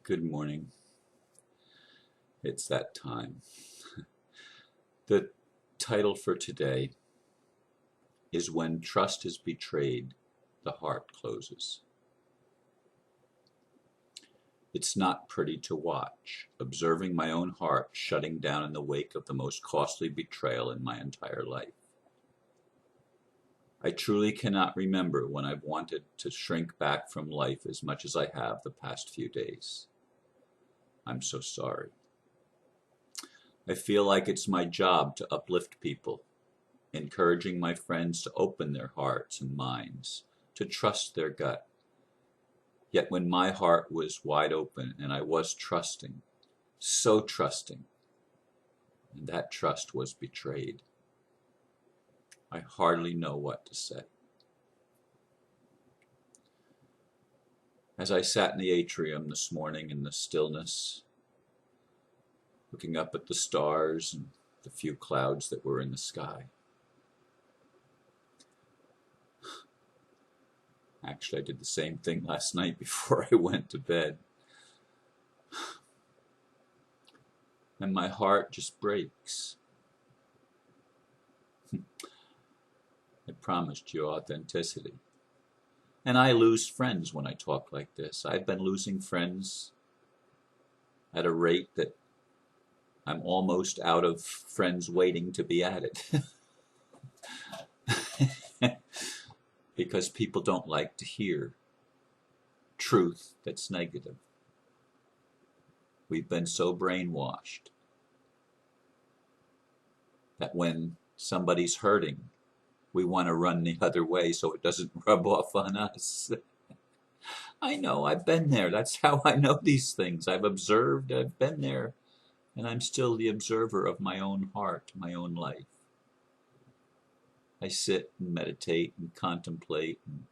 Good morning. It's that time. The title for today is When Trust is Betrayed, the Heart Closes. It's not pretty to watch, observing my own heart shutting down in the wake of the most costly betrayal in my entire life. I truly cannot remember when I've wanted to shrink back from life as much as I have the past few days. I'm so sorry. I feel like it's my job to uplift people, encouraging my friends to open their hearts and minds, to trust their gut. Yet when my heart was wide open and I was trusting, so trusting, and that trust was betrayed, I hardly know what to say. As I sat in the atrium this morning in the stillness, looking up at the stars and the few clouds that were in the sky. Actually, I did the same thing last night before I went to bed. And my heart just breaks. I promised you authenticity. And I lose friends when I talk like this. I've been losing friends at a rate that I'm almost out of friends waiting to be added. Because people don't like to hear truth that's negative. We've been so brainwashed that when somebody's hurting, we want to run the other way so it doesn't rub off on us. I know, I've been there. That's how I know these things. I've observed, I've been there, and I'm still the observer of my own heart, my own life. I sit and meditate and contemplate and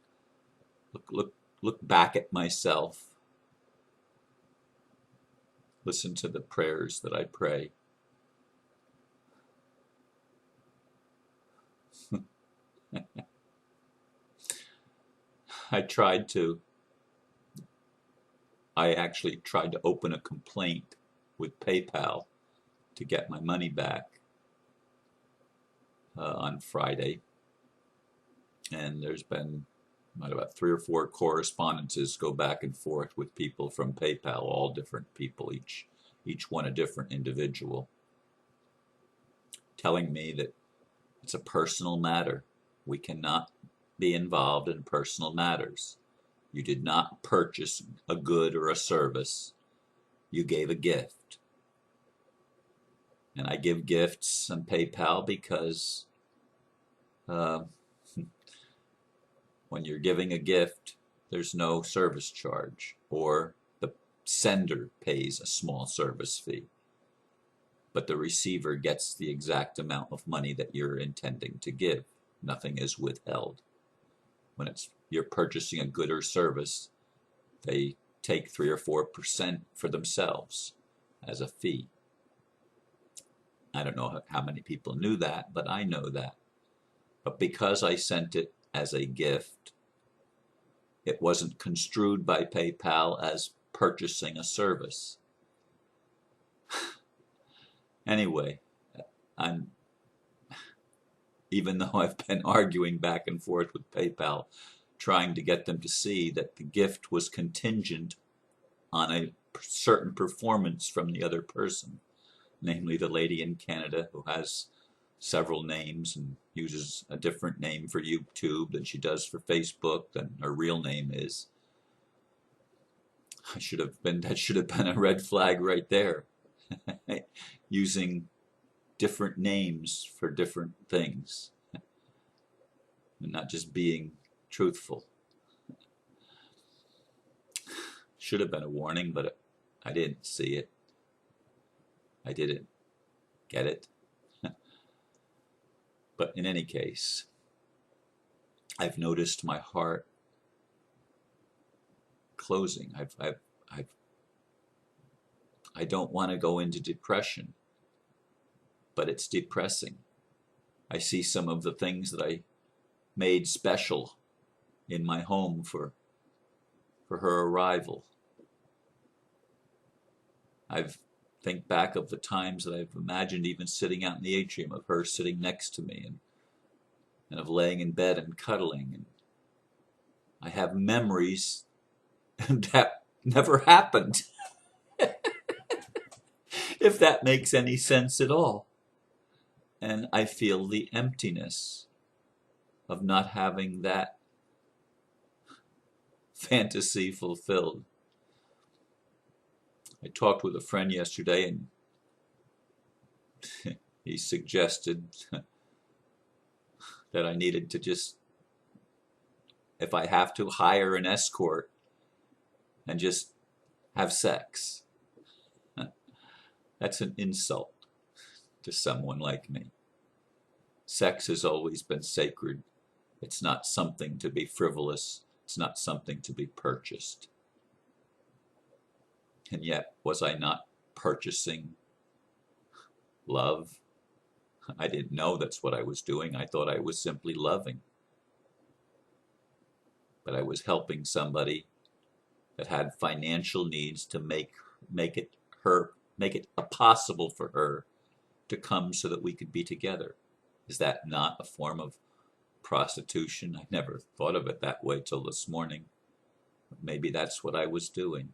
look back at myself. Listen to the prayers that I pray. I actually tried to open a complaint with PayPal to get my money back on Friday. And there's been about 3 or 4 correspondences go back and forth with people from PayPal, all different people, each one a different individual, telling me that it's a personal matter. We cannot be involved in personal matters. You did not purchase a good or a service. You gave a gift. And I give gifts on PayPal because when you're giving a gift, there's no service charge, or the sender pays a small service fee, but the receiver gets the exact amount of money that you're intending to give. Nothing is withheld. When you're purchasing a good or service, they take 3 or 4% for themselves as a fee. I don't know how many people knew that, but I know that. But because I sent it as a gift, it wasn't construed by PayPal as purchasing a service. Anyway, even though I've been arguing back and forth with PayPal, trying to get them to see that the gift was contingent on a certain performance from the other person, namely the lady in Canada who has several names and uses a different name for YouTube than she does for Facebook than her real name is. That should have been a red flag right there. Using different names for different things and not just being truthful. Should have been a warning, but I didn't see it. I didn't get it. But in any case, I've noticed my heart closing. I don't want to go into depression, but it's depressing. I see some of the things that I made special in my home for her arrival. I've think back of the times that I've imagined even sitting out in the atrium, of her sitting next to me, and of laying in bed and cuddling. And I have memories that never happened, if that makes any sense at all. And I feel the emptiness of not having that fantasy fulfilled. I talked with a friend yesterday, and he suggested that I needed to just, if I have to, hire an escort and just have sex. That's an insult to someone like me. Sex has always been sacred. It's not something to be frivolous. It's not something to be purchased. And yet, was I not purchasing love? I didn't know that's what I was doing. I thought I was simply loving. But I was helping somebody that had financial needs to make it possible for her to come so that we could be together. Is that not a form of prostitution? I never thought of it that way till this morning. Maybe that's what I was doing.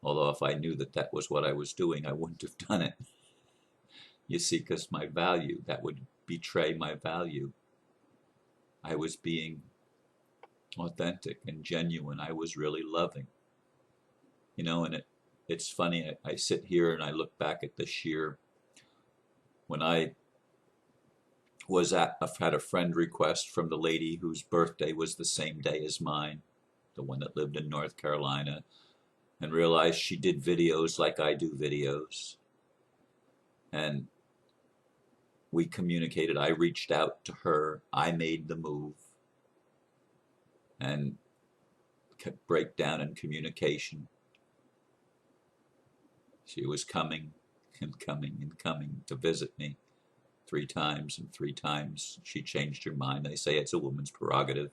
Although if I knew that that was what I was doing, I wouldn't have done it. You see, because my value, that would betray my value. I was being authentic and genuine. I was really loving. You know, and it's funny, I sit here and I look back at this year when I had a friend request from the lady whose birthday was the same day as mine, the one that lived in North Carolina, and realized she did videos like I do videos. And we communicated. I reached out to her. I made the move. And kept breakdown in communication. She was coming and coming and coming to visit me 3 times, and 3 times she changed her mind. They say it's a woman's prerogative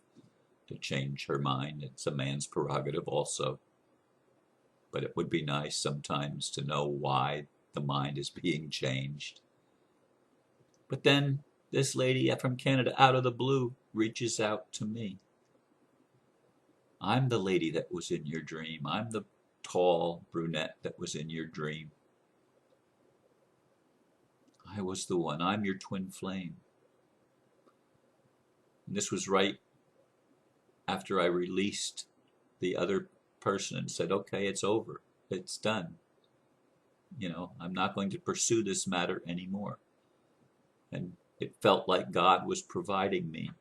to change her mind. It's a man's prerogative also. But it would be nice sometimes to know why the mind is being changed. But then this lady from Canada, out of the blue, reaches out to me. I'm the lady that was in your dream. I'm the tall brunette that was in your dream. I was the one. I'm your twin flame. And this was right after I released the other person and said, okay, it's over. It's done. You know, I'm not going to pursue this matter anymore. And it felt like God was providing me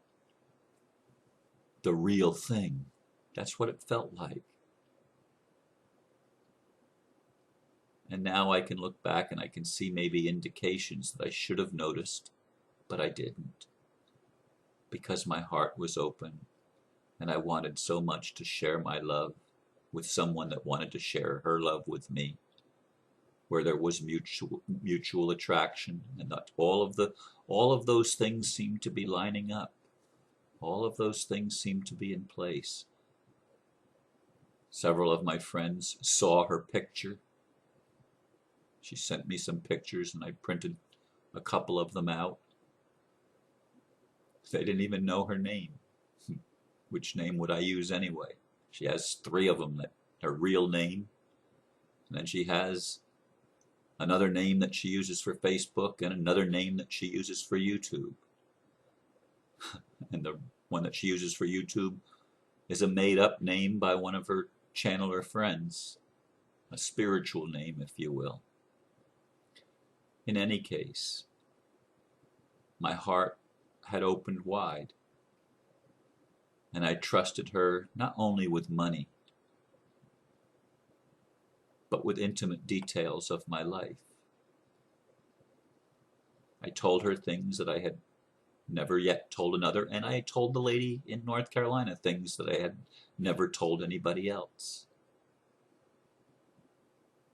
the real thing. That's what it felt like. And now I can look back and I can see maybe indications that I should have noticed, but I didn't. Because my heart was open and I wanted so much to share my love with someone that wanted to share her love with me, where there was mutual attraction, and that all of those things seemed to be lining up. All of those things seemed to be in place. Several of my friends saw her picture. She sent me some pictures and I printed a couple of them out. They didn't even know her name. Which name would I use anyway? She has 3 of them, that her real name. And then she has another name that she uses for Facebook and another name that she uses for YouTube. And the one that she uses for YouTube is a made-up name by one of her channeler friends. A spiritual name, if you will. In any case, my heart had opened wide. And I trusted her not only with money, but with intimate details of my life. I told her things that I had never yet told another, and I told the lady in North Carolina things that I had never told anybody else.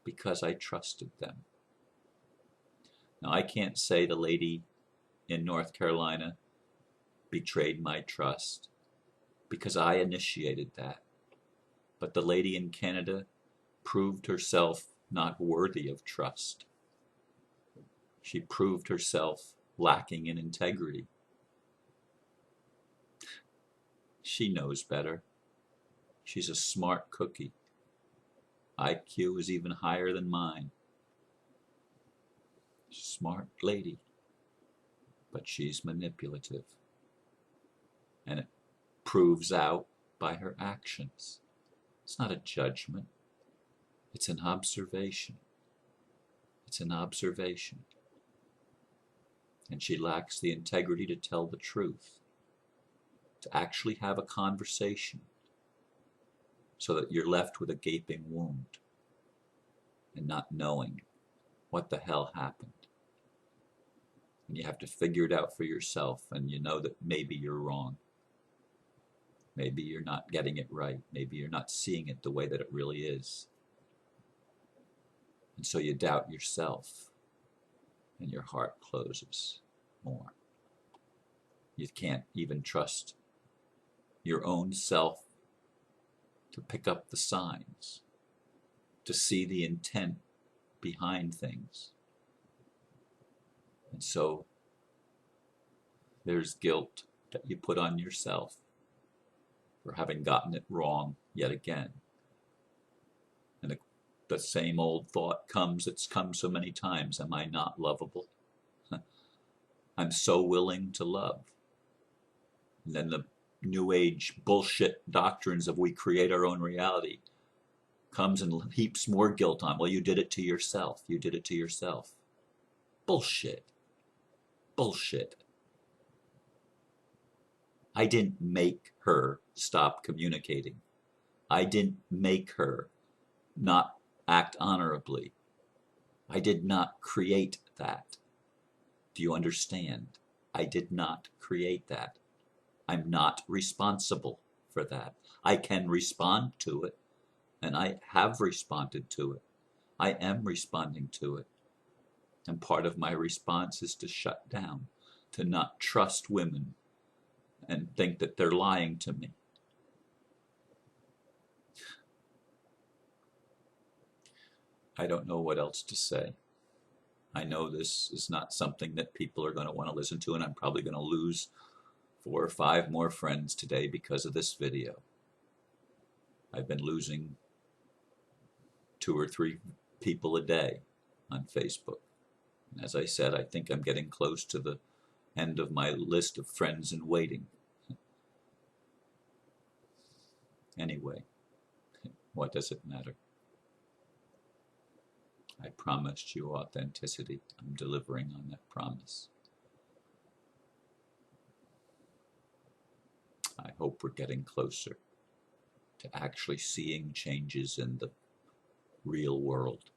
Because I trusted them. Now, I can't say the lady in North Carolina betrayed my trust, because I initiated that. But the lady in Canada proved herself not worthy of trust. She proved herself lacking in integrity. She knows better. She's a smart cookie. IQ is even higher than mine. Smart lady, but she's manipulative. And it proves out by her actions. It's not a judgment. It's an observation. It's an observation. And she lacks the integrity to tell the truth, to actually have a conversation, so that you're left with a gaping wound and not knowing what the hell happened. And you have to figure it out for yourself, and you know that maybe you're wrong. Maybe you're not getting it right. Maybe you're not seeing it the way that it really is. And so you doubt yourself, and your heart closes more. You can't even trust your own self to pick up the signs, to see the intent behind things. And so there's guilt that you put on yourself for having gotten it wrong yet again. And the same old thought comes, it's come so many times, am I not lovable? I'm so willing to love. And then the New Age bullshit doctrines of we create our own reality comes and heaps more guilt on. Well, you did it to yourself. You did it to yourself. Bullshit. Bullshit. I didn't make her stop communicating. I didn't make her not act honorably. I did not create that. Do you understand? I did not create that. I'm not responsible for that. I can respond to it, and I have responded to it. I am responding to it. And part of my response is to shut down, to not trust women and think that they're lying to me. I don't know what else to say. I know this is not something that people are going to want to listen to, and I'm probably going to lose 4 or 5 more friends today because of this video. I've been losing 2 or 3 people a day on Facebook. And as I said, I think I'm getting close to the end of my list of friends in waiting. Anyway, what does it matter? I promised you authenticity. I'm delivering on that promise. I hope we're getting closer to actually seeing changes in the real world.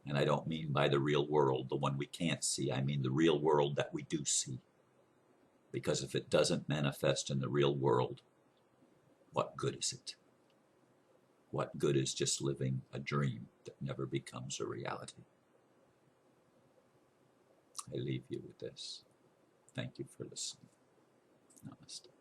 And I don't mean by the real world, the one we can't see. I mean the real world that we do see. Because if it doesn't manifest in the real world, what good is it? What good is just living a dream that never becomes a reality? I leave you with this. Thank you for listening. Namaste.